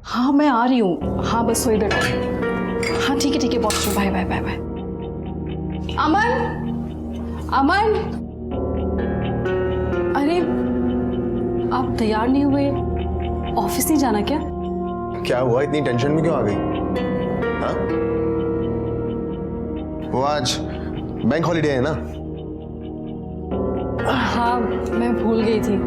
हाँ मैं आ रही हूँ, हाँ बस थोड़ी देर। हाँ ठीक है पहुँच रही हूँ, बाय बाय बाय बाय। अमन अमन, अरे आप तैयार नहीं हुए, ऑफिस नहीं जाना क्या? क्या हुआ, इतनी टेंशन में क्यों आ गई? हाँ? वो आज बैंक हॉलिडे है ना? हाँ मैं भूल गई थी।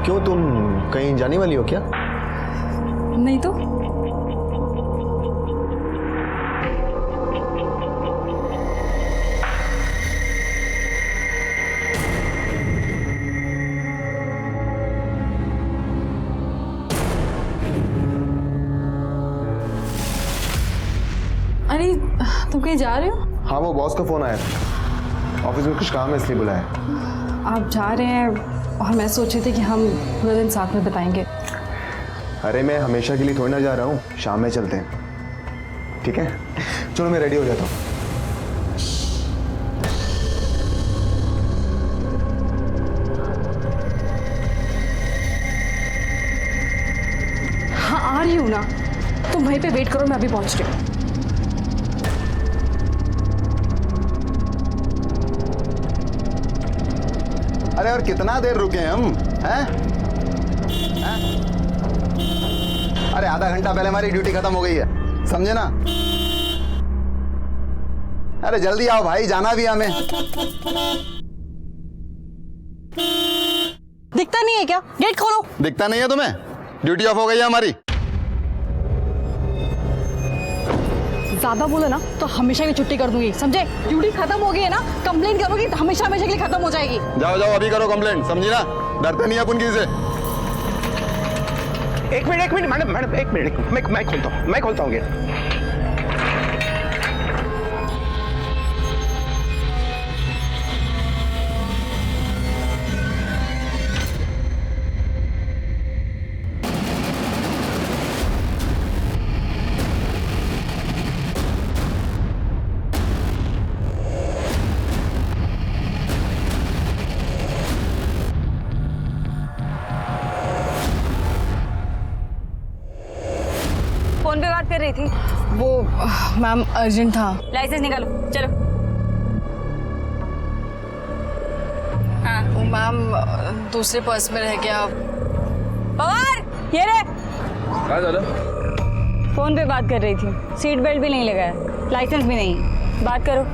क्यों, तुम कहीं जाने वाली हो क्या? नहीं तो। अरे तुम कहीं जा रहे हो? हाँ, वो बॉस का फोन आया था, ऑफिस में कुछ काम है इसलिए बुलाया। आप जा रहे हैं और मैं सोच रही थी कि हम पूरा दिन साथ में बिताएंगे। अरे मैं हमेशा के लिए थोड़ी ना जा रहा हूँ, शाम में चलते हैं, ठीक है? चलो मैं रेडी हो जाता हूँ। हाँ आ रही हूँ ना, तुम वहीं पे वेट करो, मैं अभी पहुँच रही हूँ। अरे और कितना देर रुके हम, हैं? अरे आधा घंटा पहले हमारी ड्यूटी खत्म हो गई है, समझे ना? अरे जल्दी आओ भाई, जाना भी हमें। दिखता नहीं है क्या? गेट खोलो। दिखता नहीं है तुम्हें? ड्यूटी ऑफ हो गई है हमारी। ज्यादा बोले ना तो हमेशा की छुट्टी कर दूंगी, समझे? ड्यूटी खत्म हो गई है ना, कंप्लेन करोगी तो हमेशा हमेशा के लिए खत्म हो जाएगी। जाओ जाओ अभी करो कंप्लेंट, समझी ना? डरते नहीं अपन किसी से। एक मिनट मैडम एक मिनट, मैं खोलता हूँ गेट। फोन पे बात कर रही थी। वो मैम अर्जेंट था। लाइसेंस निकालो, चलो। हाँ वो मैम दूसरे पर्स में रह गया। पवार ये रे। क्या दादा? फोन पे बात कर रही थी, सीट बेल्ट भी नहीं लगाया, लाइसेंस भी नहीं, बात करो,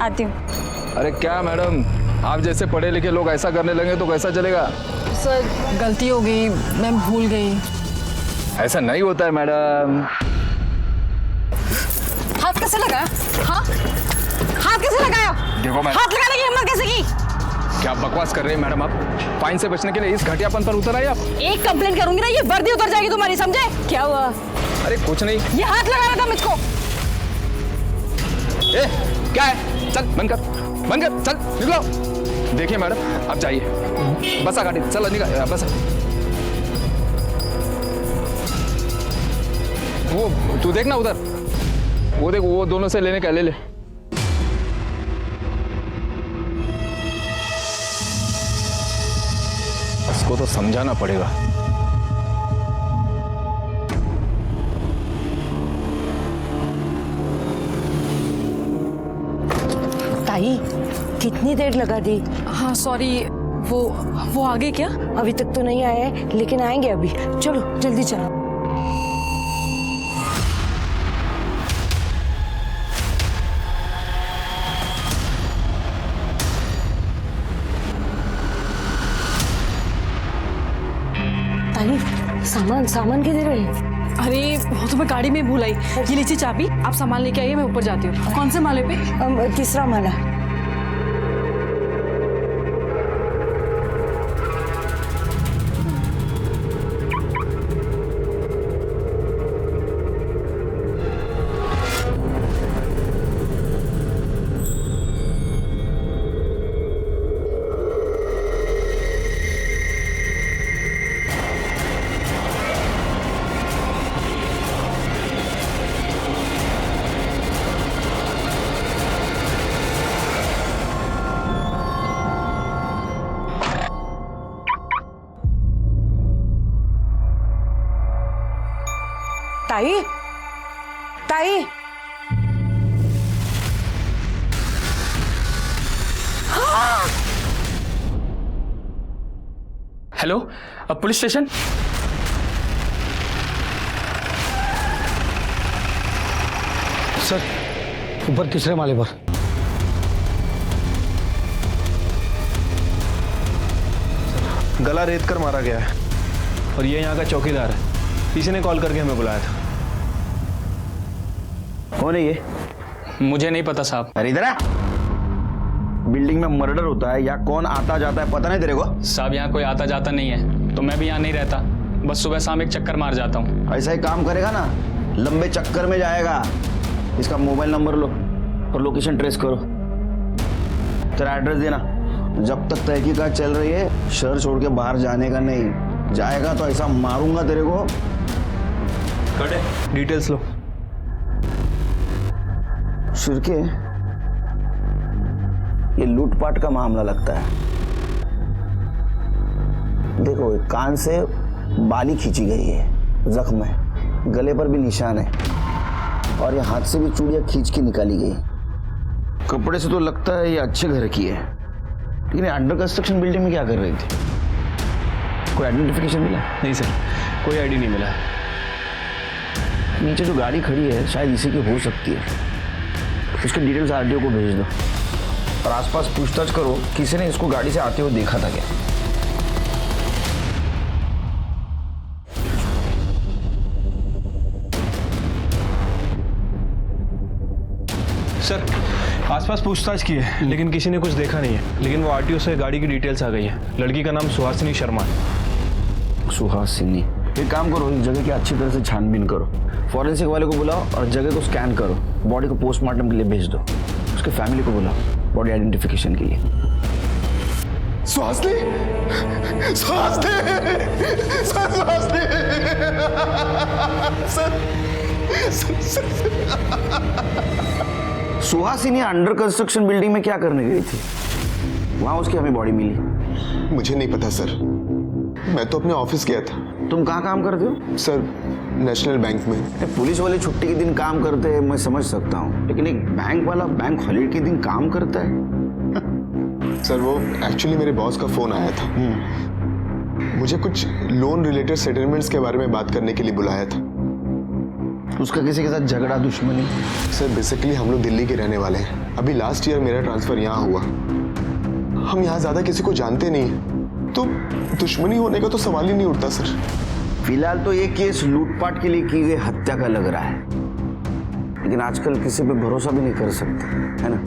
आती हूँ। अरे क्या मैडम, आप जैसे पढ़े लिखे लोग ऐसा करने लगे तो कैसा चलेगा? सर गलती हो गई, मैं भूल गई। ऐसा नहीं होता है मैडम। हाथ कैसे लगाया? हाँ हाथ कैसे लगाया? देखो मैडम, हाथ लगाने की हिम्मत कैसे की? क्या बकवास कर रहे हैं मैडम आप? फाइन से बचने के लिए इस घटियापन पर उतर आए आप? एक कंप्लेंट करूंगी ना, ये वर्दी उतर जाएगी तुम्हारी, समझे? क्या हुआ? अरे कुछ नहीं। ये हाथ लगा रहा था मुझको। ए, क्या है? चल बंद कर, चल निकलो। देखिए मैडम, आप जाइए, बसा गाड़ी, चलो निकल, बसा। वो तू देखना उधर, वो देख, वो दोनों से लेने का ले ले। इसको तो समझाना पड़ेगा। ताई, कितनी देर लगा दी? हाँ सॉरी, वो आगे क्या? अभी तक तो नहीं आए हैं, लेकिन आएंगे अभी। चलो जल्दी चलो। ताई, सामान किधर है? अरे वो तो मैं गाड़ी में भूल आई। ये लीजिए चाबी, आप सामान लेके आइए, मैं ऊपर जाती हूँ। कौन से माले पे? तीसरा माला। ताई ताई हेलो, अब पुलिस स्टेशन। सर ऊपर तीसरे माले पर। गला रेत कर मारा गया है और ये यहाँ का चौकीदार है। किसी ने कॉल करके हमें बुलाया था। कौन है ये? मुझे नहीं पता साहब। अरे इधर आ। बिल्डिंग में मर्डर होता है या कौन आता जाता है पता नहीं तेरे को? साहब यहाँ कोई आता जाता नहीं है, तो मैं भी यहाँ नहीं रहता, बस सुबह शाम एक चक्कर मार जाता हूँ। ऐसा ही काम करेगा ना, लंबे चक्कर में जाएगा। इसका मोबाइल नंबर लो और लोकेशन ट्रेस करो। तेरा एड्रेस देना। जब तक तहकीकात चल रही है शहर छोड़ के बाहर जाने का नहीं। जाएगा तो ऐसा मारूंगा तेरे को। डिटेल्स लो। शिरके, ये लूटपाट का मामला लगता है। देखो कान से बाली खींची गई है, जख्म है, गले पर भी निशान है और ये हाथ से भी चूड़ियां खींच के निकाली गई। कपड़े से तो लगता है ये अच्छे घर की है, लेकिन अंडर कंस्ट्रक्शन बिल्डिंग में क्या कर रही थी? कोई आइडेंटिफिकेशन मिला? नहीं सर, कोई आईडी नहीं मिला। नीचे जो गाड़ी खड़ी है शायद इसी की हो सकती है। उसके डिटेल्स आरटीओ को भेज दो और आसपास पूछताछ करो किसी ने इसको गाड़ी से आते हुए देखा था क्या। सर आसपास पूछताछ की है लेकिन किसी ने कुछ देखा नहीं है। लेकिन वो आरटीओ से गाड़ी की डिटेल्स आ गई है। लड़की का नाम सुहासिनी शर्मा है। सुहासिनी। एक काम करो, इस जगह की अच्छी तरह से छानबीन करो, फॉरेंसिक वाले को बुलाओ और जगह को स्कैन करो। बॉडी को पोस्टमार्टम के लिए भेज दो। उसके फैमिली को बुलाओ बॉडी आइडेंटिफिकेशन के लिए। Suhasini, Suhasini, Suhasini, Suhasini under construction building में क्या करने गई थी? वहां उसकी हमें बॉडी मिली। मुझे नहीं पता सर, मैं तो अपने ऑफिस गया था। तुम कहाँ काम करते हो? सर नेशनल बैंक में। पुलिस वाले छुट्टी के दिन काम करते हैं मैं समझ सकता हूँ, लेकिन एक बैंक वाला बैंक हॉलीडे के दिन काम करता है? सर वो एक्चुअली मेरे बॉस का फोन आया था। मुझे कुछ लोन रिलेटेड सेटलमेंट्स के बारे में बात करने के लिए बुलाया था। उसका किसी के साथ झगड़ा दुश्मनी? सर बेसिकली हम लोग दिल्ली के रहने वाले हैं। अभी लास्ट ईयर मेरा ट्रांसफर यहाँ हुआ। हम यहाँ ज्यादा किसी को जानते नहीं हैं, तो दुश्मनी होने का तो सवाल ही नहीं उठता सर। फिलहाल तो ये केस लूटपाट के लिए की गई हत्या का लग रहा है, लेकिन आजकल किसी पे भरोसा भी नहीं कर सकते, है ना?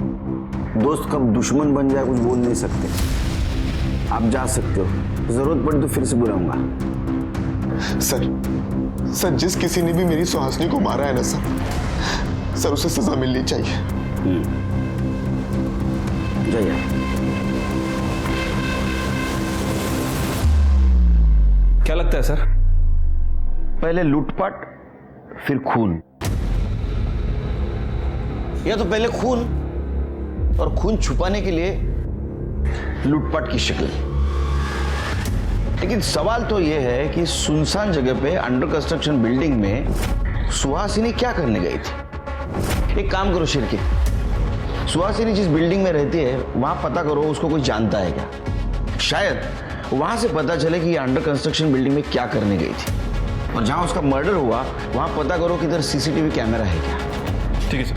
दोस्त कब दुश्मन बन जाए कुछ बोल नहीं सकते। आप जा सकते हो, जरूरत पड़ी तो फिर से बुलाऊंगा। सर जिस किसी ने भी मेरी सुहासिनी को मारा है ना सर उसे सजा मिलनी चाहिए। जाइए। क्या लगता है सर? पहले लूटपाट फिर खून, या तो पहले खून और खून छुपाने के लिए लूटपाट की शक्ल। लेकिन सवाल तो यह है कि सुनसान जगह पे अंडर कंस्ट्रक्शन बिल्डिंग में सुहासिनी क्या करने गई थी? एक काम करो शिरके, सुहासिनी जिस बिल्डिंग में रहती है वहां पता करो उसको कोई जानता है क्या। शायद वहां से पता चले कि ये अंडर कंस्ट्रक्शन बिल्डिंग में क्या करने गई थी, और जहां उसका मर्डर हुआ वहां पता करो कि इधर सीसीटीवी कैमरा है क्या। ठीक है सर।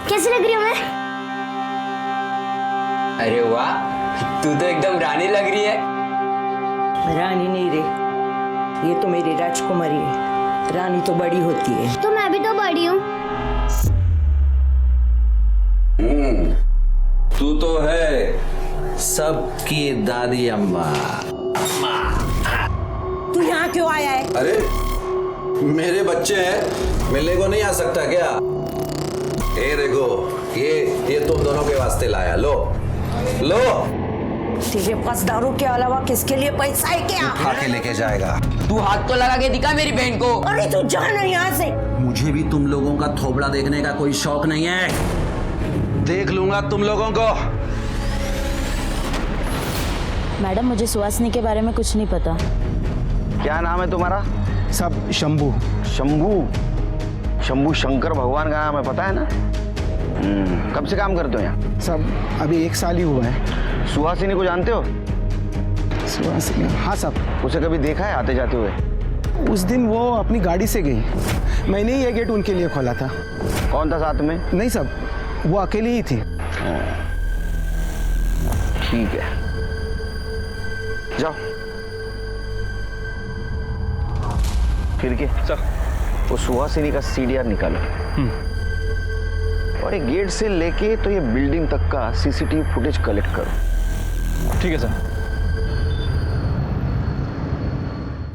कैसी लग रही हूँ मैं? अरे वाह, तू तो एकदम रानी लग रही है। रानी नहीं रे, ये तो मेरी राजकुमारी है। रानी तो बड़ी होती है। तो मैं भी तो बड़ी हूँ। तू तो है सबकी दादी अम्मा। तू यहाँ क्यों आया है? अरे मेरे बच्चे हैं, मिलने को नहीं आ सकता क्या? ए देखो, ये तुम दोनों के वास्ते लाया। लो लो। तेरे पास दारू के अलावा किसके लिए पैसा है क्या? उठा के लेके जाएगा। तू हाथ तो लगा के दिखा मेरी बहन को। अरे तू जा ना यहाँ से। मुझे भी तुम लोगों का थोबड़ा देखने का कोई शौक नहीं है। देख लूंगा तुम लोगों को। मैडम मुझे सुहासिनी के बारे में कुछ नहीं पता। क्या नाम है तुम्हारा? सब शंभू। शंभू? शंभू शंकर भगवान का नाम है, पता है ना? कब से काम करते हो यहाँ? सब अभी 1 साल ही हुआ है। सुहासिनी को जानते हो? सुहासिनी? हाँ सब। उसे कभी देखा है आते जाते हुए? उस दिन वो अपनी गाड़ी से गई, मैंने ही ये गेट उनके लिए खोला था। कौन था साथ में? नहीं सब, वो अकेली ही थी। ठीक है, जाओ। फिर के सर, वो सुहासिनी का सीडीआर निकालो और ये गेट से लेके तो ये बिल्डिंग तक का सीसीटीवी फुटेज कलेक्ट करो। ठीक है सर।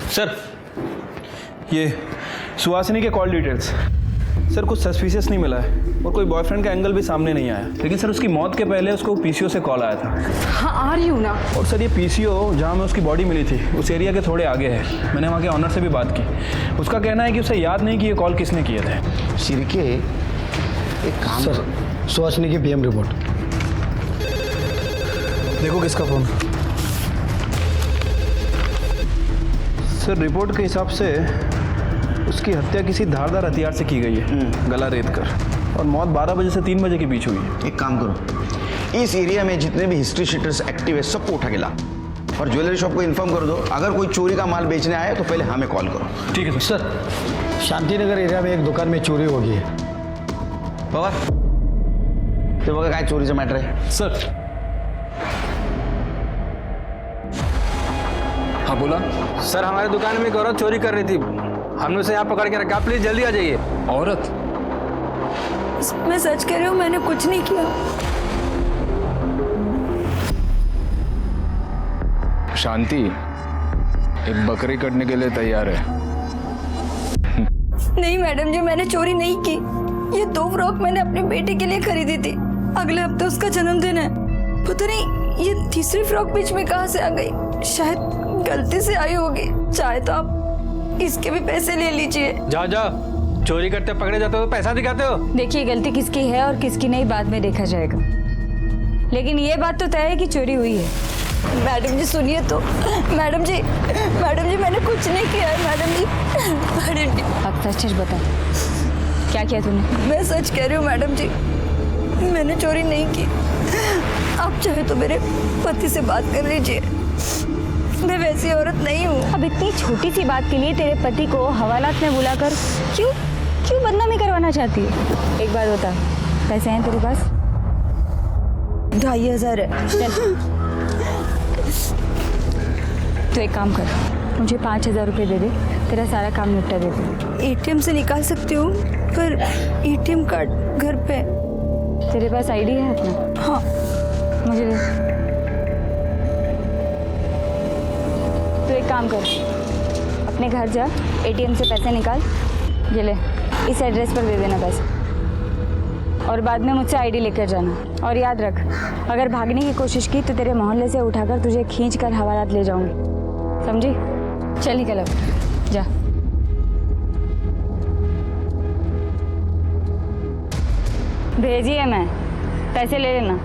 सर, ये सुहासिनी के कॉल डिटेल्स। सर, कुछ सस्पिशियस नहीं मिला है और कोई बॉयफ्रेंड का एंगल भी सामने नहीं आया, लेकिन सर उसकी मौत के पहले उसको पीसीओ से कॉल आया था। हाँ आ रही हूँ ना। और सर ये पीसीओ जहाँ में उसकी बॉडी मिली थी उस एरिया के थोड़े आगे है। मैंने वहाँ के ऑनर से भी बात की, उसका कहना है कि उसे याद नहीं कि ये कॉल किसने किए थे। शिरके, एक काम सर, सुहासिनी की पीएम रिपोर्ट। देखो किसका फोन। सर, रिपोर्ट के हिसाब से उसकी हत्या किसी धारदार हथियार से की गई है, गला रेत कर, और मौत 12 बजे से 3 बजे के बीच हुई है। एक काम करो, इस एरिया में जितने भी हिस्ट्री शीटर्स एक्टिव है सबको उठा के ला और ज्वेलरी शॉप को इन्फॉर्म कर दो, अगर कोई चोरी का माल बेचने आए तो पहले हमें कॉल करो। ठीक है सर, शांतिनगर एरिया में एक दुकान में चोरी हो गई है। बाबा, ते बघा काय चोरीचं मॅटर आहे। सर। हाँ बोला। सर, हमारे दुकान में एक औरत चोरी कर रही थी, हमने उसे यहाँ पकड़ के रखा। प्लीज जल्दी आ जाइए। औरत? मैं सच कह रही हूँ, मैंने कुछ नहीं किया। शांति एक बकरी कटने के लिए तैयार है। नहीं मैडम जी, मैंने चोरी नहीं की। ये 2 फ्रॉक मैंने अपने बेटे के लिए खरीदी थी, अगले हफ्ते उसका जन्मदिन है। पता नहीं ये तीसरी फ्रॉक बीच में कहाँ से आ गई, शायद गलती से आई होगी। चाहे तो आप इसके भी पैसे ले लीजिए। जाओ जाओ, चोरी करते पकड़े जाते हो तो पैसा दिखाते हो। देखिए, गलती किसकी है और किसकी नहीं बाद में देखा जाएगा, लेकिन ये बात तो तय है कि चोरी हुई है। मैडम जी सुनिए तो। मैडम जी मैंने कुछ नहीं किया है। मैडम जी अब सच सच बता, क्या किया तूने? मैं सच कह रही हूँ मैडम जी, मैंने चोरी नहीं की। आप चाहे तो मेरे पति से बात कर लीजिए, मैं वैसी औरत नहीं हूँ। अब इतनी छोटी सी बात के लिए तेरे पति को हवालात में बुलाकर क्यों बदनामी करवाना चाहती है? एक बात बता, पैसे हैं तेरे पास? 2500 है। चल तो एक काम कर, मुझे 5000 रुपये दे दे, तेरा सारा काम निपटा दे दे। एटीएम से निकाल सकती हूँ, पर एटीएम कार्ड घर पे। तेरे पास आईडी है अपना? हाँ। मुझे दे। तो एक काम कर, अपने घर जा, एटीएम से पैसे निकाल, ये ले, इस एड्रेस पर दे देना पैसे, और बाद में मुझसे आईडी लेकर जाना। और याद रख, अगर भागने की कोशिश की तो तेरे मोहल्ले से उठाकर तुझे खींच कर हवालात ले जाऊंगी, समझी? चल निकल अब, जा। भेजिए, मैं पैसे ले लेना।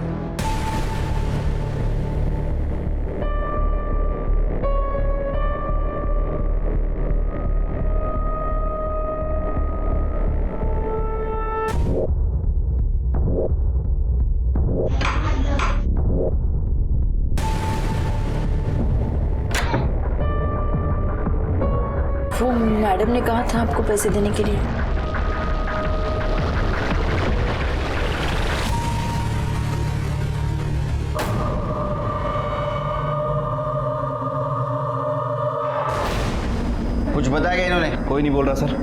वो मैडम ने कहा था आपको पैसे देने के लिए। कुछ बताया इन्होंने? कोई नहीं बोल रहा सर,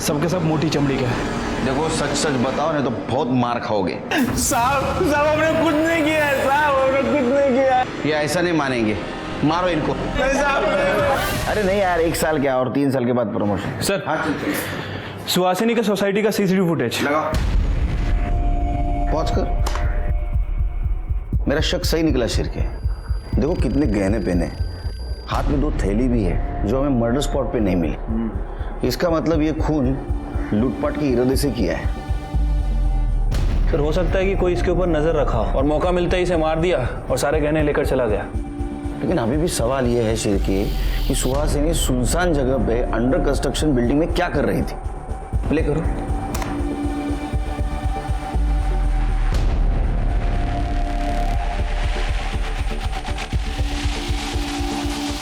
सबके सब मोटी चमड़ी का है। देखो सच सच बताओ, नहीं तो बहुत मार खाओगे। साहब हमने कुछ नहीं किया है, साहब हमने कुछ नहीं किया है। ये ऐसा नहीं मानेंगे, मारो इनको। अरे नहीं यार, 1 साल क्या और 3 साल के बाद प्रमोशन। सर, हाँ सुहासिनी का सोसाइटी का सीसीटीवी फुटेज लगाओ, पहुंच कर। मेरा शक सही निकला शिरके। देखो कितने गहने पहने, हाथ में 2 थैली भी है जो हमें मर्डर स्पॉट पे नहीं मिली। इसका मतलब ये खून लूटपाट के इरादे से किया है। सर, हो सकता है कि कोई इसके ऊपर नजर रखा और मौका मिलता ही इसे मार दिया और सारे गहने लेकर चला गया। लेकिन अभी भी सवाल यह है शिरके कि सुहासिनी सुनसान जगह पे अंडर कंस्ट्रक्शन बिल्डिंग में क्या कर रही थी? प्ले करो।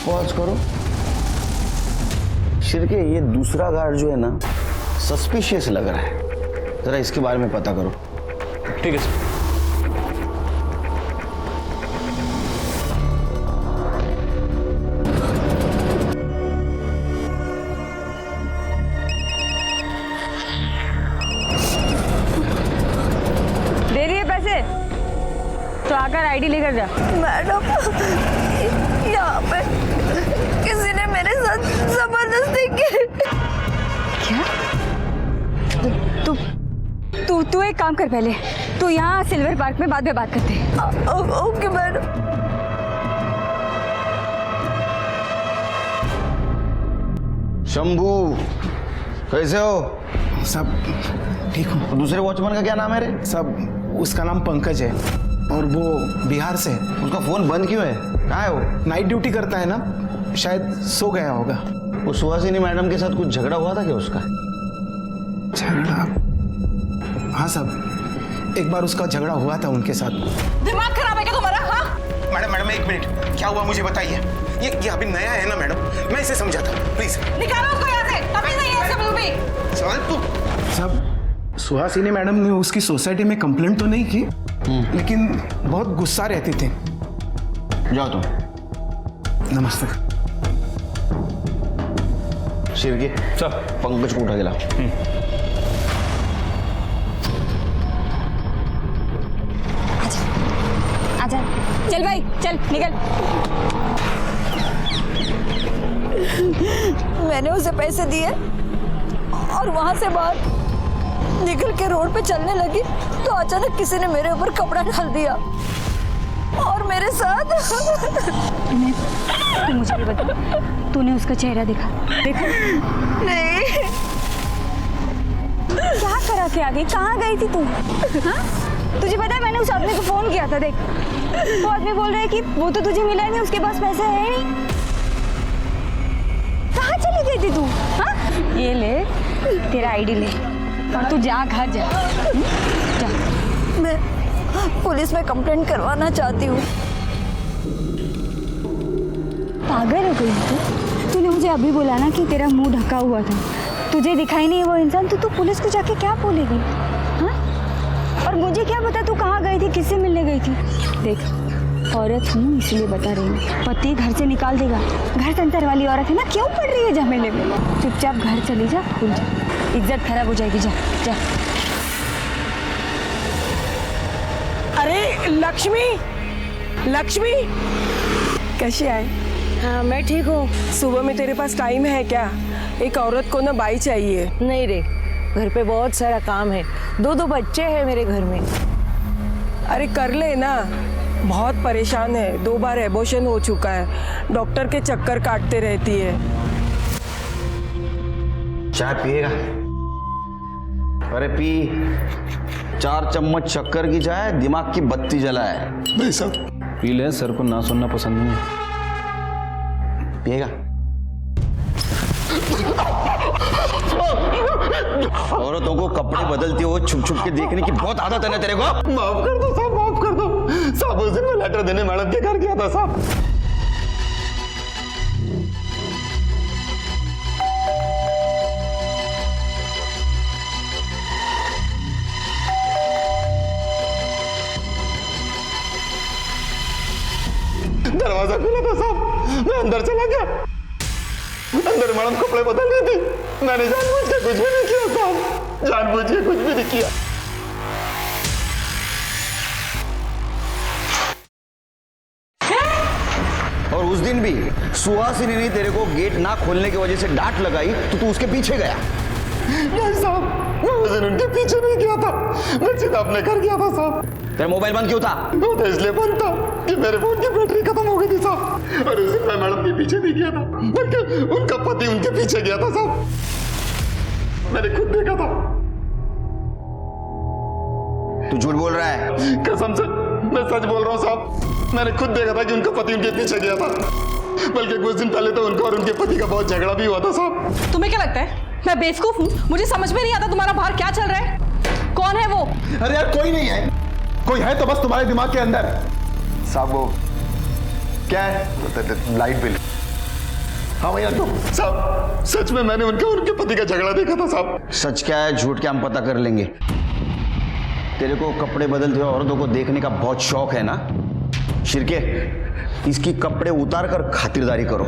पॉज करो। शिरके ये दूसरा गार्ड जो है ना सस्पिशियस लग रहा है, जरा इसके बारे में पता करो। ठीक है सर। दे रही है पैसे तो आकर आईडी लेकर जा। मैडम, यहाँ पे किसी ने मेरे साथ जबरदस्ती की। क्या? तू तू तू एक काम कर, पहले तू यहाँ सिल्वर पार्क में बाद में बात करते हैं। Okay madam. शंभू, कैसे हो? सब ठीक हूँ। दूसरे वॉचमैन का क्या नाम है रे? सब उसका नाम पंकज है और वो बिहार से है। उसका फोन बंद क्यों है? कहाँ है वो? नाइट ड्यूटी करता है ना, शायद सो गया होगा। वो सुहासिनी मैडम के साथ कुछ झगड़ा हुआ था क्या उसका? झगड़ा? हाँ साहब, एक बार उसका झगड़ा हुआ था उनके साथ। दिमाग खराब है क्या तुम्हारा? हाँ मैडम एक मिनट, क्या हुआ मुझे बताइए। ये अभी नया है ना मैडम, मैं इसे समझाता हूँ, प्लीज। निकालो उसको यहाँ से, अभी नहीं है सब भी। साहब, सुहासिनी मैडम ने उसकी सोसाइटी में कंप्लेंट तो नहीं की, लेकिन बहुत गुस्सा रहते थे। जाओ तुम। नमस्ते। शिरके, सर पंकज को उठा के लाओ। आजा, चल भाई चल निकल। मैंने उसे पैसे दिए और वहां से बाहर निकल के रोड पे चलने लगी तो अचानक किसी ने मेरे ऊपर कपड़ा डाल दिया और मेरे साथ। तू मुझे भी बता, तूने उसका चेहरा देखा? नहीं। क्या करा के आ गई? कहाँ गई थी तू? हाँ? तुझे पता है मैंने उस आदमी को फोन किया था, देख वो आदमी बोल रहा है कि वो तो तुझे मिला नहीं, उसके पास पैसे है नहीं। कहाँ चली गई थी तू? हाँ? ये ले तेरा आईडी ले और तू जा घर जा। जा। मैं पुलिस में कंप्लेंट करवाना चाहती हूँ। पागल हो गई तू? तूने मुझे अभी बोला ना कि तेरा मुंह ढका हुआ था, तुझे दिखाई नहीं वो इंसान, तो तू पुलिस को जाके क्या बोलेगी? हाँ? और मुझे क्या पता तू कहाँ गई थी, किससे मिलने गई थी? देख औरत हूँ इसलिए बता रही हूँ, पति घर से निकाल देगा। घर संसार वाली औरत है ना, क्यों पड़ रही है झमेले में? चुपचाप घर चली जा, भूल जा, इज्जत खराब हो जाएगी। जा जा। अरे लक्ष्मी, लक्ष्मी कैसी है? हाँ मैं ठीक हूँ। सुबह में तेरे पास टाइम है क्या? एक औरत को ना बाई चाहिए। नहीं रे, घर पे बहुत सारा काम है, दो बच्चे हैं मेरे घर में। अरे कर ले ना, बहुत परेशान है, 2 बार एबॉर्शन हो चुका है, डॉक्टर के चक्कर काटते रहती है। चाय पिएगा? अरे पी। 4 चम्मच शक्कर की चाय दिमाग की बत्ती जलाए। भाई साहब पी ले, सर को ना सुनना पसंद नहीं है। पिएगा? औरतों को कपड़े बदलते हो छुप छुप के देखने की बहुत आदत है ना तेरे को। माफ कर दो साहब, माफ कर दो साहब। उस दिन मैं लेटर देने मैडम के घर गया था साहब। दरवाजा खुला था साहब, मैं अंदर चला गया। अंदर मैडम कपड़े बदल रही थी। मैंने जानबूझ के कुछ भी नहीं किया साहब, जानबूझ के कुछ भी नहीं किया। और उस दिन भी सुहासिनी ने तेरे को गेट ना खोलने की वजह से डांट लगाई तो तू उसके पीछे गया। नहीं साहब, मैं उस दिन उनके पीछे नहीं गया था, मैं सीधा अपने घर गया था साहब। तेरा मोबाइल बंद क्यों था? वो तो इसलिए बंद था कि मेरे फोन की बैटरी खत्म हो गई थी साहब। और उस दिन मैं मैडम के पीछे नहीं गया था, बल्कि उनका पति उनके पीछे गया था साहब। मैंने खुद देखा था। तू झूठ बोल रहा है? कसम से मैं सच बोल रहा हूँ साहब, मैंने खुद देखा था कि उनका पति उनके पीछे गया था, बल्कि कुछ दिन पहले तो उनका और उनके पति का बहुत झगड़ा भी हुआ था साहब। तुम्हें क्या लगता है मैं बेवकूफ हूँ? मुझे समझ में नहीं आता तुम्हारा बाहर क्या चल रहा है। कौन है वो? अरे यार कोई नहीं है, कोई है तो बस तुम्हारे दिमाग के अंदर। साहब वो क्या है? Light bill. हाँ भैया तो साहब सच में मैंने उनका और उनके पति का झगड़ा देखा था साहब। सच क्या है झूठ क्या हम पता कर लेंगे। तेरे को कपड़े बदलते हुए औरतों को देखने का बहुत शौक है ना शिरके, इसकी कपड़े उतार कर खातिरदारी करो,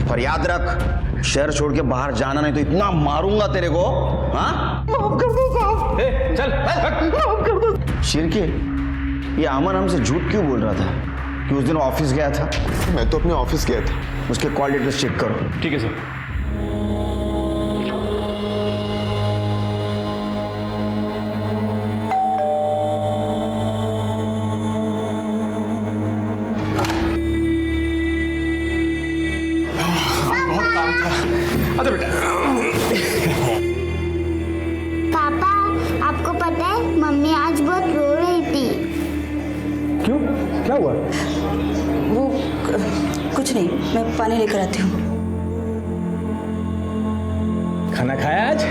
पर याद रख शहर छोड़ के बाहर जाना नहीं तो इतना मारूंगा तेरे को। हाँ माफ कर दो साहब। चल माफ कर दो। शिरके, ये अमन हमसे झूठ क्यों बोल रहा था कि उस दिन ऑफिस गया था? मैं तो अपने ऑफिस गया था। उसके कॉल डिटेल्स चेक करो। ठीक है सर। पापा आपको पता है मम्मी आज बहुत रो रही थी। क्यों, क्या हुआ? वो कुछ नहीं, मैं पानी लेकर आती हूँ। खाना खाया आज?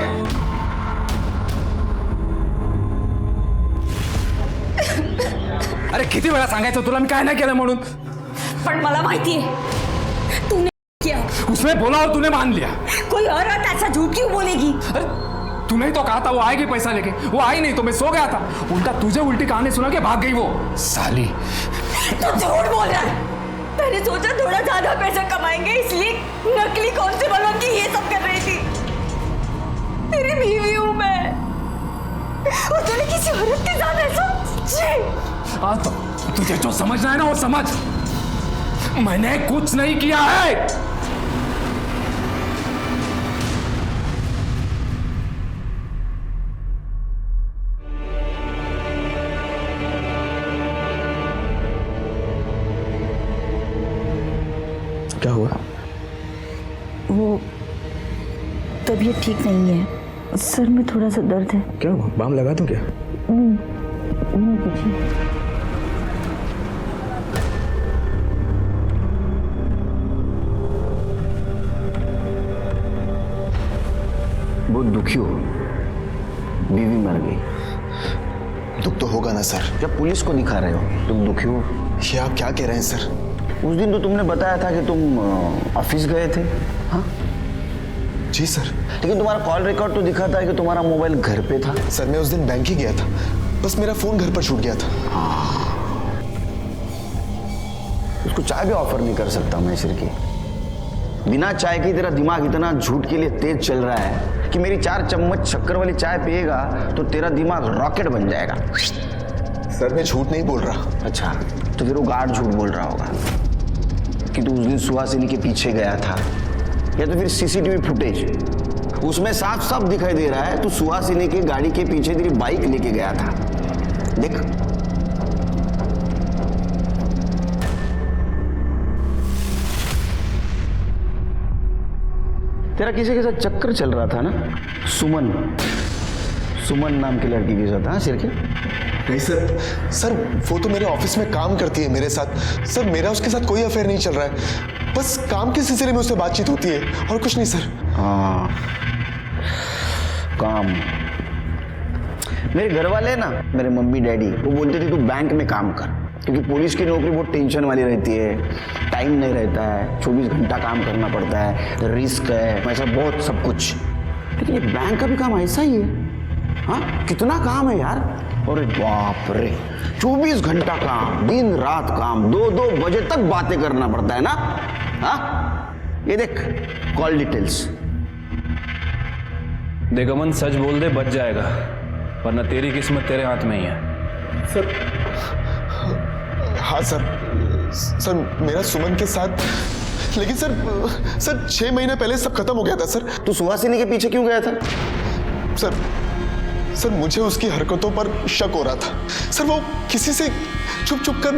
अरे किती वेळा सांगायचं तुला मी काय नाही केलं म्हणून? पण मला माहिती है तूने किया। उसने बोला और तूने मान लिया। कोई और ऐसा झूठ क्यों बोलेगी? अरे तूने ही तो कहा था वो आएगी पैसा लेके, वो आई नहीं तो मैं सो गया था। उल्टा तुझे उल्टी कहानी सुना के भाग गई वो साली। तू झूठ बोल रहा है। मैंने सोचा थोड़ा ज्यादा पैसा कमाएंगे इसलिए नकली कांस्टेबल बन के ये सब कर रही थी। तेरी बीवी हूँ मैं और तूने किसी औरत के साथ ऐसा? हाँ तो तुझे जो समझना है ना वो समझ। मैंने कुछ नहीं किया है। क्या हुआ? वो तबीयत ठीक नहीं है, सर में थोड़ा सा दर्द है। क्या हुआ? बाम लगा दूं क्या? नहीं कुछ नहीं। बहुत दुखी हो, बीवी मर गई। दुख तो होगा ना सर। जब पुलिस को दिखा रहे हो तुम दुखी हो? ये आप क्या कह रहे हैं सर? उस दिन तो तुमने बताया था कि तुम ऑफिस गए थे। हाँ जी सर। लेकिन तुम्हारा कॉल रिकॉर्ड तो दिखा था कि तुम्हारा मोबाइल घर पे था। सर मैं उस दिन बैंक ही गया था, बस मेरा फोन घर पर छूट गया था। उसको चाय भी ऑफर नहीं कर सकता मैं सिर्फ। बिना चाय के तेरा दिमाग इतना झूठ के लिए तेज चल रहा है कि मेरी 4 चम्मच शक्कर वाली चाय पिएगा तो तेरा दिमाग रॉकेट बन जाएगा। सर मैं झूठ नहीं बोल रहा। अच्छा तो फिर वो गार्ड झूठ बोल रहा होगा कि तू उस दिन सुहासिनी के पीछे गया था, या तो फिर सीसीटीवी फुटेज उसमें साफ साफ दिखाई दे रहा है तू सुहासिनी की गाड़ी के पीछे तेरी बाइक लेके गया था। देख तेरा किसी के साथ चक्कर चल रहा था ना, सुमन नाम की लड़की के साथ। हाँ सिरके? नहीं सर, सर वो तो मेरे ऑफिस में काम करती है मेरे साथ। सर मेरा उसके साथ कोई अफेयर नहीं चल रहा है, बस काम के सिलसिले में उससे बातचीत होती है और कुछ नहीं सर। हाँ काम। मेरे घर वाले ना, मेरे मम्मी डैडी वो बोलते थे तू बैंक में काम कर, क्योंकि पुलिस की नौकरी बहुत टेंशन वाली रहती है, टाइम नहीं रहता है, 24 घंटा काम करना पड़ता है, रिस्क है, ऐसा बहुत सब कुछ। लेकिन ये बैंक का भी काम ऐसा ही है। हाँ कितना काम है यार। अरे बाप रे, 24 घंटा काम, दिन रात काम, 2-2 बजे तक बातें करना पड़ता है ना। हाँ ये देख कॉल डिटेल्स। देख अमन सच बोल दे बच जाएगा, वरना तेरी किस्मत तेरे हाथ में ही है। सर हाँ सर मेरा सुमन के साथ, लेकिन सर 6 महीने पहले सब खत्म हो गया था सर। तू सुहासिनी के पीछे क्यों गया था? सर मुझे उसकी हरकतों पर शक हो रहा था। सर वो किसी से छुप कर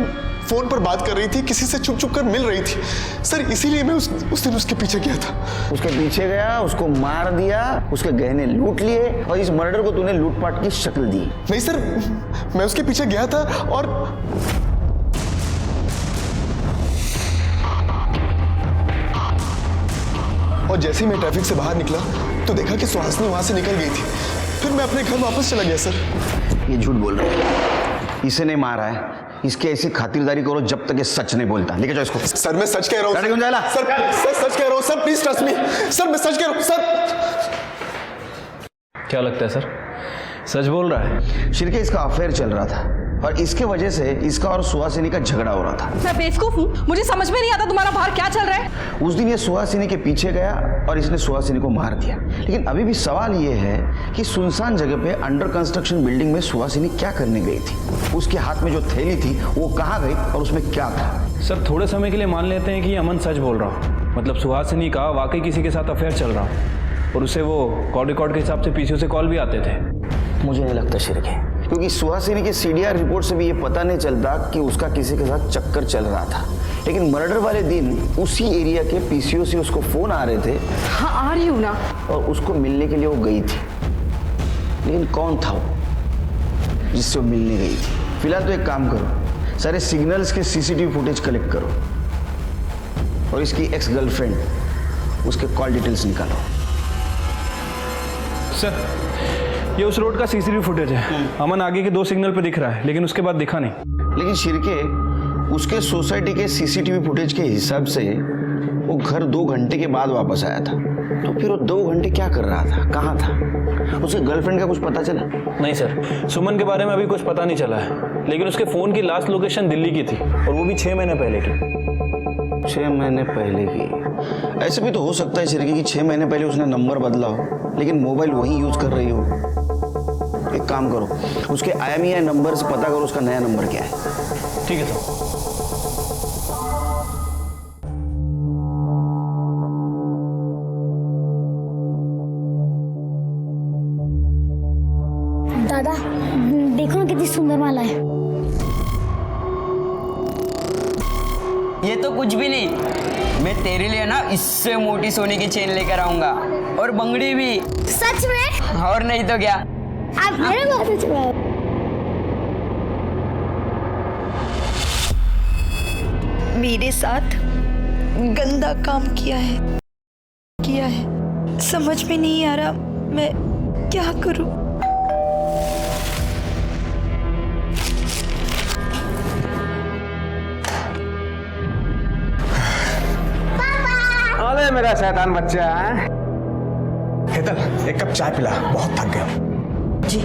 फोन पर बात कर रही थी, किसी से छुप छुप कर मिल रही थी सर, इसीलिए मैं उस दिन उसके पीछे गया था। उसके पीछे गया, उसको मार दिया, उसके गहने लूट लिए और इस मर्डर को तूने लूटपाट की शक्ल दी। नहीं सर, मैं उसके पीछे गया था और जैसे ही मैं ट्रैफिक से बाहर निकला तो देखा कि सुहासिनी वहां से निकल गई थी। फिर मैं अपने घर वापस चला गया सर। ये झूठ बोल रहा है, इसे नहीं मारा है, इसकी ऐसी खातिरदारी करो जब तक ये सच नहीं बोलता। लेके जाओ इसको। सर मैं सच कह रहा हूँ सर, सच कह रहा हूँ sir, please trust me sir, मैं सच कह रहा हूँ सर। क्या लगता है सर, सच बोल रहा है? शिर्के इसका अफेयर चल रहा था और इसके वजह से इसका और सुहासिनी का झगड़ा हो रहा था। मैं बेवकूफ हूँ, मुझे समझ में नहीं आता तुम्हारा बाहर क्या चल रहा है। उस दिन ये सुहासिनी के पीछे गया और इसने सुहासिनी को मार दिया। लेकिन अभी भी सवाल ये है कि सुनसान जगह पे अंडर कंस्ट्रक्शन बिल्डिंग में सुहासिनी क्या करने गई थी? उसके हाथ में जो थैली थी वो कहाँ गई और उसमें क्या था? सर थोड़े समय के लिए मान लेते हैं कि अमन सच बोल रहा हो, मतलब सुहासिनी का वाकई किसी के साथ अफेयर चल रहा हो और उसे वो कॉल रिकॉर्ड के हिसाब से पीसीओ से कॉल भी आते थे। मुझे नहीं लगता शिर्के, क्योंकि सुहासिनी के सीडीआर रिपोर्ट से भी ये पता नहीं चलता कि उसका किसी के साथ चक्कर चल रहा था। लेकिन मर्डर वाले दिन उसी एरिया के पीसीओ से उसको फोन आ रहे थे। हाँ आ रही हूँ ना। और उसको मिलने के लिए वो गई थी, लेकिन कौन था वो जिससे वो मिलने गई थी? फिलहाल तो एक काम करो, सारे सिग्नल्स के सीसीटीवी फुटेज कलेक्ट करो और इसकी एक्स गर्लफ्रेंड उसके कॉल डिटेल्स निकालो। सर ये उस रोड का सीसीटीवी फुटेज है। अमन आगे के 2 सिग्नल पे दिख रहा है, लेकिन उसके बाद दिखा नहीं। लेकिन शिर्के उसके सोसाइटी के सीसीटीवी फुटेज के हिसाब से वो घर 2 घंटे के बाद वापस आया था। तो फिर वो 2 घंटे क्या कर रहा था, कहाँ था? उसके गर्लफ्रेंड का कुछ पता चला? नहीं सर, सुमन के बारे में अभी कुछ पता नहीं चला है, लेकिन उसके फोन की लास्ट लोकेशन दिल्ली की थी और वो भी 6 महीने पहले की। 6 महीने पहले की? ऐसे भी तो हो सकता है शिर्के कि 6 महीने पहले उसने नंबर बदला हो, लेकिन मोबाइल वही यूज कर रही हो। एक काम करो, उसके IMEI नंबर से पता करो उसका नया नंबर क्या है। ठीक है सर। दादा देखो ना कितनी सुंदर माला है। ये तो कुछ भी नहीं, मैं तेरे लिए ना इससे मोटी सोने की चेन लेकर आऊंगा और बंगड़ी भी। सच में? और नहीं तो क्या। आप मेरे बात सच में? मेरे साथ गंदा काम किया है, समझ में नहीं आ रहा मैं क्या करूं। अरे मेरा शैतान बच्चा है। हेतल एक कप चाय पिला, बहुत थक गया। जी।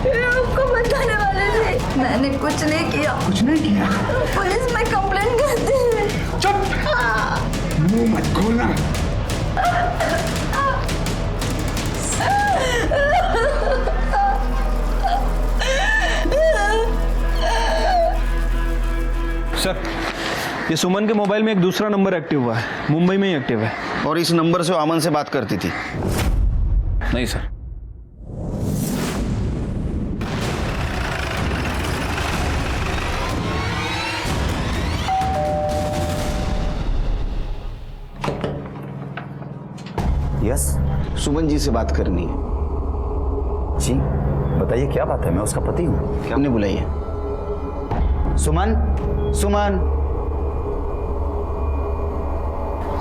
मैं आपको बताने वाले थे, मैंने कुछ नहीं किया। कुछ नहीं किया? पुलिस में कंप्लेंट करती है। चुप, मुंह मत खोलना। सर ये सुमन के मोबाइल में एक दूसरा नंबर एक्टिव हुआ है, मुंबई में ही एक्टिव है। और इस नंबर से वो अमन से बात करती थी? नहीं सर। यस, सुमन जी से बात करनी है। जी बताइए क्या बात है, मैं उसका पति हूँ। क्या? हमने बुलाइए। सुमन, सुमन।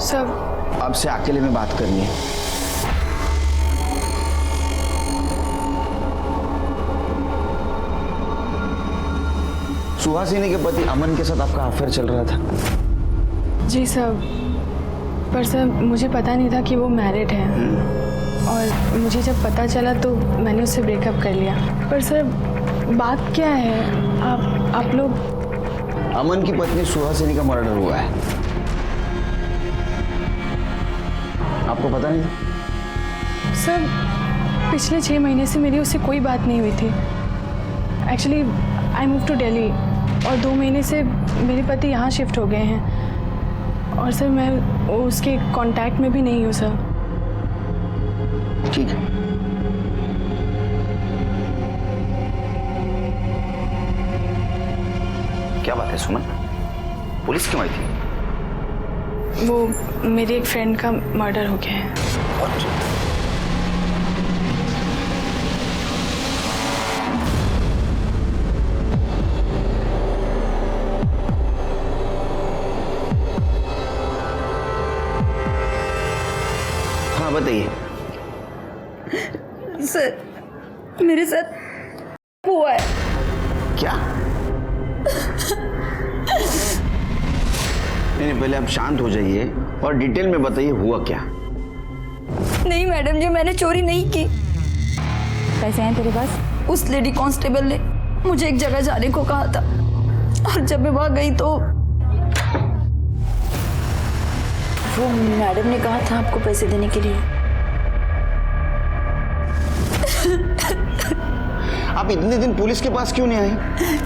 सब आपसे अकेले में बात करनी है। सुहासिनी के पति अमन के साथ आपका अफेयर चल रहा था? जी सर, पर सर मुझे पता नहीं था कि वो मैरिड है और मुझे जब पता चला तो मैंने उससे ब्रेकअप कर लिया। पर सर बात क्या है, आप लोग? अमन की पत्नी सुहासिनी का मर्डर हुआ है। आपको पता नहीं था? सर पिछले 6 महीने से मेरी उससे कोई बात नहीं हुई थी। Actually I move to Delhi और 2 महीने से मेरे पति यहाँ शिफ्ट हो गए हैं और सर मैं उसके कांटेक्ट में भी नहीं हूँ सर। ठीक है, क्या बात है सुमन, पुलिस क्यों आई थी? वो मेरे एक फ्रेंड का मर्डर हो गया है। हाँ बताइए। सर मेरे साथ हुआ है। क्या? नहीं, पहले आप शांत हो जाइए और डिटेल में बताइए हुआ क्या। नहीं मैडम जी, मैंने चोरी नहीं की। पैसे हैं तेरे पास? उस लेडी कांस्टेबल ने मुझे एक जगह जाने को कहा था और जब मैं वहां गई तो वो मैडम ने कहा था आपको पैसे देने के लिए। आप इतने दिन पुलिस के पास क्यों नहीं आए?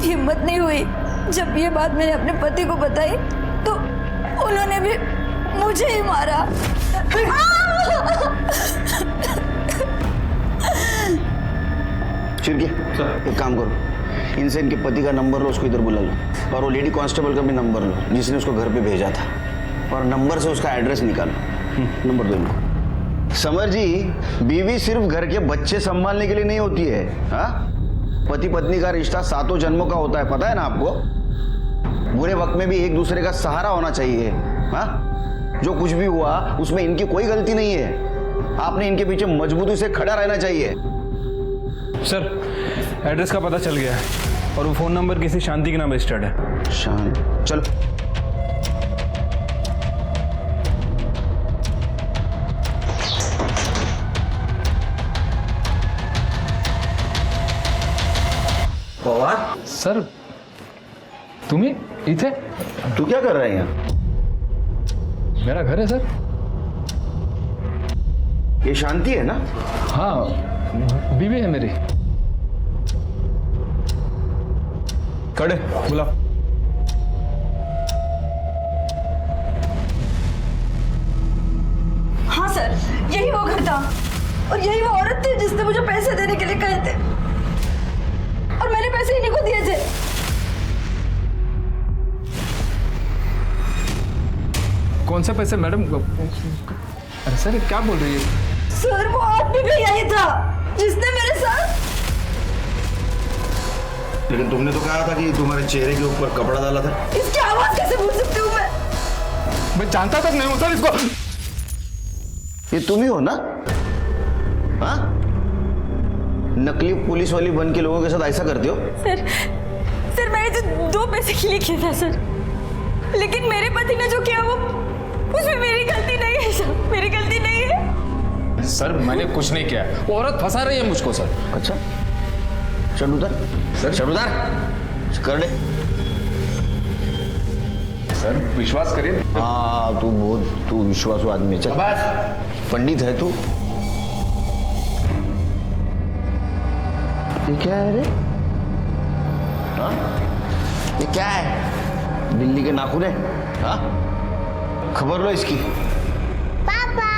हिम्मत नहीं हुई। जब ये बात मैंने अपने पति को बताई तो उन्होंने भी मुझे ही मारा। चिरके, एक काम करो, इनसे इनके पति का नंबर लो, उसको इधर बुला लो और वो लेडी कांस्टेबल का भी नंबर लो जिसने उसको घर पे भेजा था और नंबर से उसका एड्रेस निकालो। नंबर दो इनको। समर जी, बीवी सिर्फ घर के बच्चे संभालने के लिए नहीं होती है। हाँ, पति पत्नी का रिश्ता 7 जन्मों का होता है, पता है ना आपको? बुरे वक्त में भी एक दूसरे का सहारा होना चाहिए। हाँ, जो कुछ भी हुआ उसमें इनकी कोई गलती नहीं है। आपने इनके पीछे मजबूती से खड़ा रहना चाहिए। सर, एड्रेस का पता चल गया है और वो फोन नंबर किसी शांति के नाम रजिस्टर्ड है। शांति? चलो। पवार सर, तुम्ही इथे? तू क्या कर रहा है यहाँ? मेरा घर है सर। ये शांति है ना? हाँ, बीवी है मेरी। खड़े, बुलाओ। हाँ सर, यही वो घर था और यही वो औरत थी जिसने मुझे पैसे देने के लिए कहे थे और मैंने पैसे इन्हीं को दिए थे। कौन से पैसे मैडम? अरे सर, क्या बोल रही है? सर, वो आदमी भी यही था जिसने मेरे साथ। लेकिन तुमने तो कहा था कि तुम्हारे चेहरे के ऊपर कपड़ा डाला था। इसकी आवाज कैसे भूल सकती हूँ मैं जानता तक नहीं हूँ सर इसको। ये तुम ही हो ना? हाँ, नकली पुलिस वाली बन के लोगों के साथ ऐसा करते हो? सर मैंने तो 2 पैसे के लिए किया था सर, लेकिन मेरे पति ने जो किया वो उसमें मेरी गलती नहीं है सर, मेरी गलती नहीं है। सर, मैंने कुछ नहीं किया। वो औरत फंसा रही है मुझको सर। अच्छा, चल उधर। सर चल उधर, कर ले। सर विश्वास करिए। हाँ, तू विश्वासू आदमी है। चल, पंडित है तू। ये क्या है रे? हाँ, ये क्या है? बिल्ली के नाखून है? हाँ, खबर लो इसकी। पापा,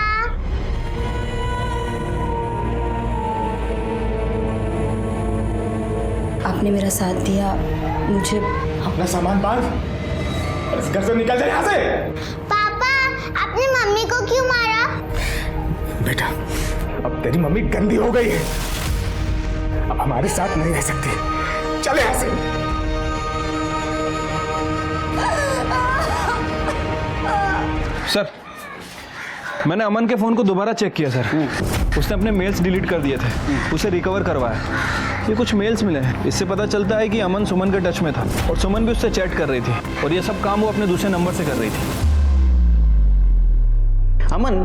आपने मेरा साथ दिया, मुझे अपना सामान बांध और इस घर से निकल जा यहाँ से। पापा, आपने मम्मी को क्यों मारा? बेटा, अब तेरी मम्मी गंदी हो गई है, अब हमारे साथ नहीं रह सकती। चल यहाँ से। सर, मैंने अमन के फ़ोन को दोबारा चेक किया सर। उसने अपने मेल्स डिलीट कर दिए थे, उसे रिकवर करवाया। ये कुछ मेल्स मिले हैं, इससे पता चलता है कि अमन सुमन के टच में था और सुमन भी उससे चैट कर रही थी और ये सब काम वो अपने दूसरे नंबर से कर रही थी। अमन,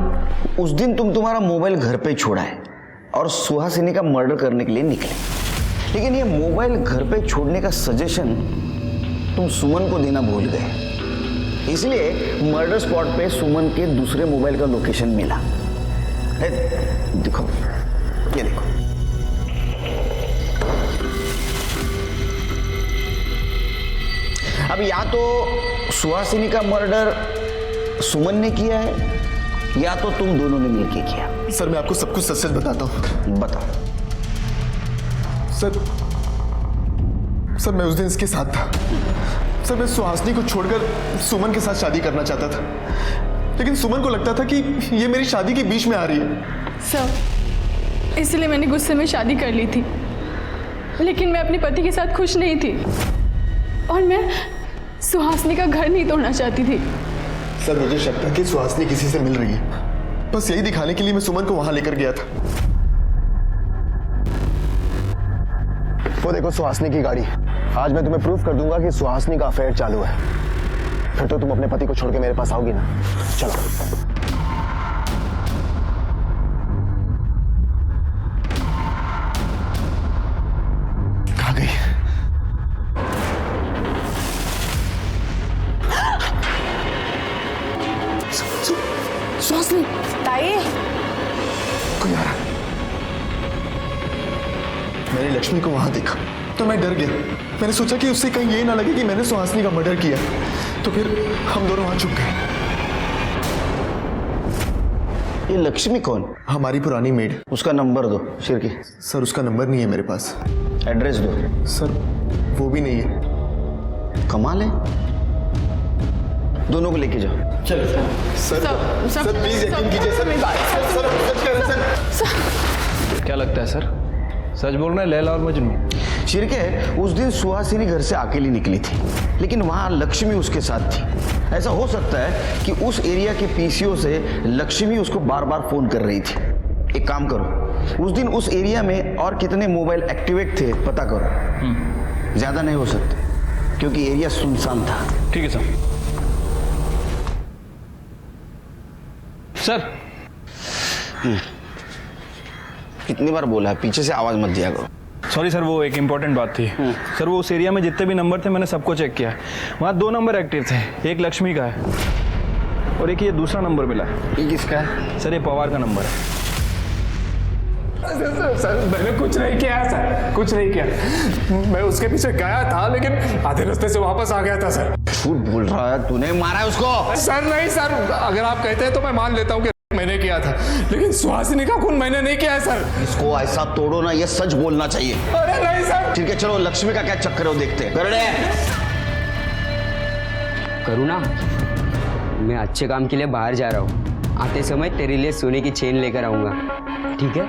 उस दिन तुम्हारा मोबाइल घर पे छोड़ा है और सुहासिनी का मर्डर करने के लिए निकले, लेकिन ये मोबाइल घर पे छोड़ने का सजेशन तुम सुमन को देना भूल गए, इसलिए मर्डर स्पॉट पे सुमन के दूसरे मोबाइल का लोकेशन मिला। देखो, ये देखो, अब या तो सुहासिनी का मर्डर सुमन ने किया है या तो तुम दोनों ने मिलकर किया। सर मैं आपको सब कुछ सच सच बताता हूँ। बताओ। सर मैं उस दिन इसके साथ था। सर मैं सुहासिनी को छोड़कर सुमन के साथ शादी करना चाहता था, लेकिन सुमन को लगता था कि ये मेरी शादी के बीच में आ रही है। सर इसलिए मैंने गुस्से में शादी कर ली थी, लेकिन मैं अपने पति के साथ खुश नहीं थी और मैं सुहासिनी का घर नहीं तोड़ना चाहती थी। सर मुझे शक था कि सुहासिनी किसी से मिल रही है, बस यही दिखाने के लिए मैं सुमन को वहां लेकर गया था। वो देखो सुहासिनी की गाड़ी। आज मैं तुम्हें प्रूफ कर दूंगा कि सुहासिनी का अफेयर चालू है, फिर तो तुम अपने पति को छोड़ के मेरे पास आओगी ना। चलो। कहाँ गई? सुहासिनी। ताई कोई आ रहा। मैंने लक्ष्मी को वहां देखा तो मैं डर गया। मैंने सोचा कि उससे कहीं ये ना लगे कि मैंने सुहासिनी का मर्डर किया, तो फिर हम दोनों वहां छुप गए। ये लक्ष्मी कौन? हमारी पुरानी मेड। उसका नंबर दो शिरकी। सर उसका नंबर नहीं है मेरे पास। एड्रेस दो। सर वो भी नहीं है। कमाल है, दोनों को लेके जाओ। चलो सर। सर प्लीज यकीन कीजिए सर। सर सच कह रहे हैं सर। क्या लगता है सर, सच बोल रहे हैं लैला और मजनू? शिरके, उस दिन सुहासिनी घर से अकेली निकली थी, लेकिन वहां लक्ष्मी उसके साथ थी। ऐसा हो सकता है कि उस एरिया के पीसीओ से लक्ष्मी उसको बार बार फोन कर रही थी। एक काम करो, उस दिन उस एरिया में और कितने मोबाइल एक्टिवेट थे पता करो। ज्यादा नहीं हो सकते क्योंकि एरिया सुनसान था। ठीक है सर। सर कितनी बार बोला है पीछे से आवाज मत दिया करो। सॉरी सर, वो एक इम्पॉर्टेंट बात थी। सर वो उस एरिया में जितने भी नंबर थे मैंने सबको चेक किया। वहाँ 2 नंबर एक्टिव थे, एक लक्ष्मी का है और एक ये दूसरा नंबर मिला है। ये किसका है? सर ये पवार का नंबर है। सर मैंने कुछ नहीं किया है सर, कुछ नहीं किया। मैं उसके पीछे गया था लेकिन आधे रास्ते से वापस आ गया था सर। झूठ बोल रहा है, तूने मारा है उसको? सर नहीं सर, अगर आप कहते हैं तो मैं मान लेता हूँ कि मैंने किया था, लेकिन सुहासिनी का खून मैंने नहीं किया है सर। इसको ऐसा तोड़ो ना, ये सच बोलना चाहिए। अरे नहीं सर। ठीक है चलो, लक्ष्मी का क्या चक्कर है वो देखते हैं। करूँ ना, मैं अच्छे काम के लिए बाहर जा रहा हूँ, आते समय तेरे लिए सोने की चेन लेकर आऊंगा, ठीक है?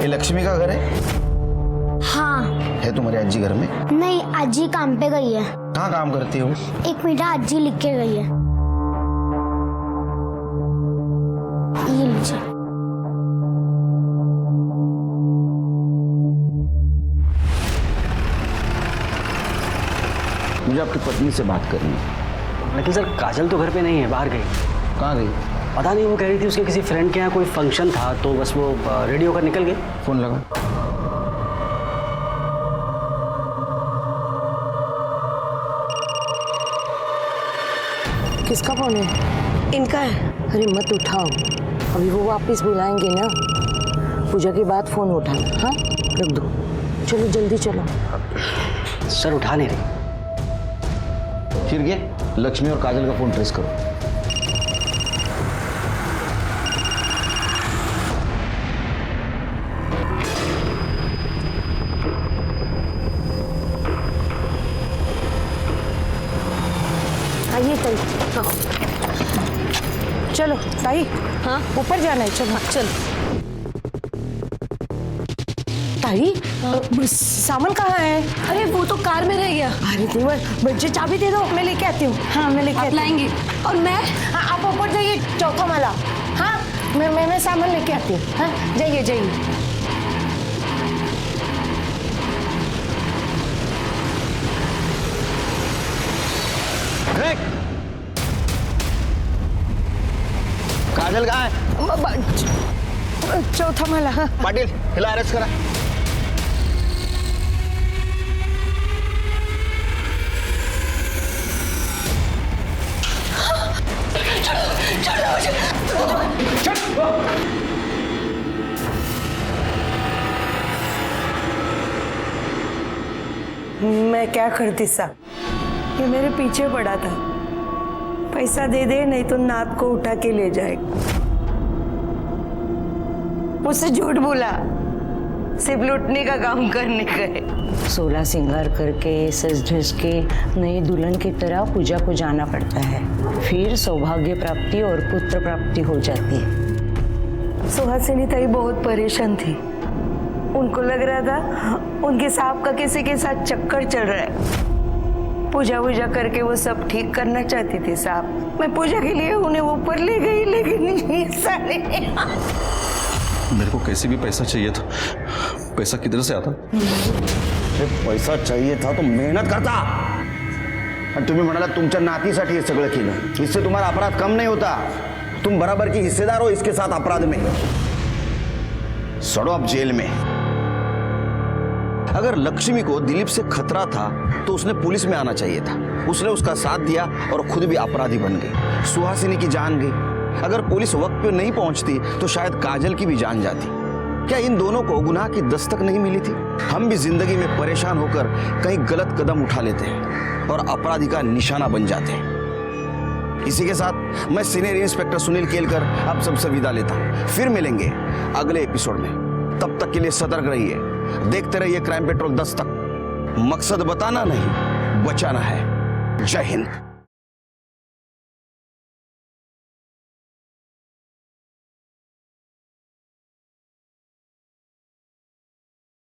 ये लक्ष्मी का घर है? हाँ। है तुम्हारी अज्जी घर में? नहीं, अज्जी काम पे गई है। कहाँ काम करती हो? एक मीठा अज्जी लिख के गई है। ये लीजिए। मुझे आपकी पत्नी से बात करनी है। लेकिन सर काजल तो घर पे नहीं है, बाहर गई। कहाँ गई? पता नहीं, वो कह रही थी उसके किसी फ्रेंड के यहाँ कोई फंक्शन था तो बस वो रेडी होकर निकल गई। फोन लगा। किसका फोन है? इनका है। अरे मत उठाओ, अभी वो वापस बुलाएंगे ना। पूजा के बाद फोन उठाना। हाँ रख दो, चलो जल्दी चलो। सर उठा नहीं रही। फिर गया, लक्ष्मी और काजल का फोन ट्रेस करो। आइए ताई। हाँ चलो ताई। हाँ ऊपर जाना है। चलो चलो ताई। सामान कहाँ है? अरे वो तो कार में रह गया। अरे देवर, मुझे चाबी दे दो, मैं लेके आती हूँ। हाँ मैं लेके आती हूँ। लाएंगी। और मैं? हाँ आप ऊपर जाइए, चौथा माला। हाँ मैं सामान लेके आती हूँ। हाँ जाइए जाइए। काजल कहाँ है? चौथा माला। हाँ पाटिल हिला, अरेस्ट करा। चल मैं क्या करती साहब, ये मेरे पीछे पड़ा था। पैसा दे दे नहीं तो नात को उठा के ले जाएगा। मुझसे झूठ बोला, सिर्फ लूटने का काम करने गए। 16 श्रृंगार करके सज धज के नई दुल्हन की तरह पूजा को जाना पड़ता है, फिर सौभाग्य प्राप्ति और पुत्र प्राप्ति हो जाती है। सुहासिनी ताई बहुत परेशान थी। उनको लग रहा था उनके सांप का किसी के साथ चक्कर चल रहा है। पूजा वूजा करके वो सब ठीक करना चाहती थी साहब। मैं पूजा के लिए उन्हें ऊपर ले गई, लेकिन ऐसा नहीं। मेरे को कैसे भी पैसा चाहिए था। पैसा किधर से आता? पैसा चाहिए था तो मेहनत करता। आणि तुम्ही म्हणाला तुमच्या नातीसाठी हे सगळं केलं, इससे तुम्हारा अपराध कम नहीं होता। तुम बराबर की हिस्सेदार हो इसके साथ अपराध में। सड़ो अब जेल में। अगर लक्ष्मी को दिलीप से खतरा था तो उसने पुलिस में आना चाहिए था। उसने उसका साथ दिया और खुद भी अपराधी बन गई। सुहासिनी की जान गई। अगर पुलिस वक्त पे नहीं पहुंचती तो शायद काजल की भी जान जाती। क्या इन दोनों को गुनाह की दस्तक नहीं मिली थी? हम भी जिंदगी में परेशान होकर कहीं गलत कदम उठा लेते हैं और अपराधी का निशाना बन जाते हैं। इसी के साथ मैं सीनियर इंस्पेक्टर सुनील केलकर आप सबसे विदा लेता हूं। फिर मिलेंगे अगले एपिसोड में। तब तक के लिए सतर्क रहिए, देखते रहिए क्राइम पेट्रोल 10 तक। मकसद बताना नहीं, बचाना है। जय हिंद।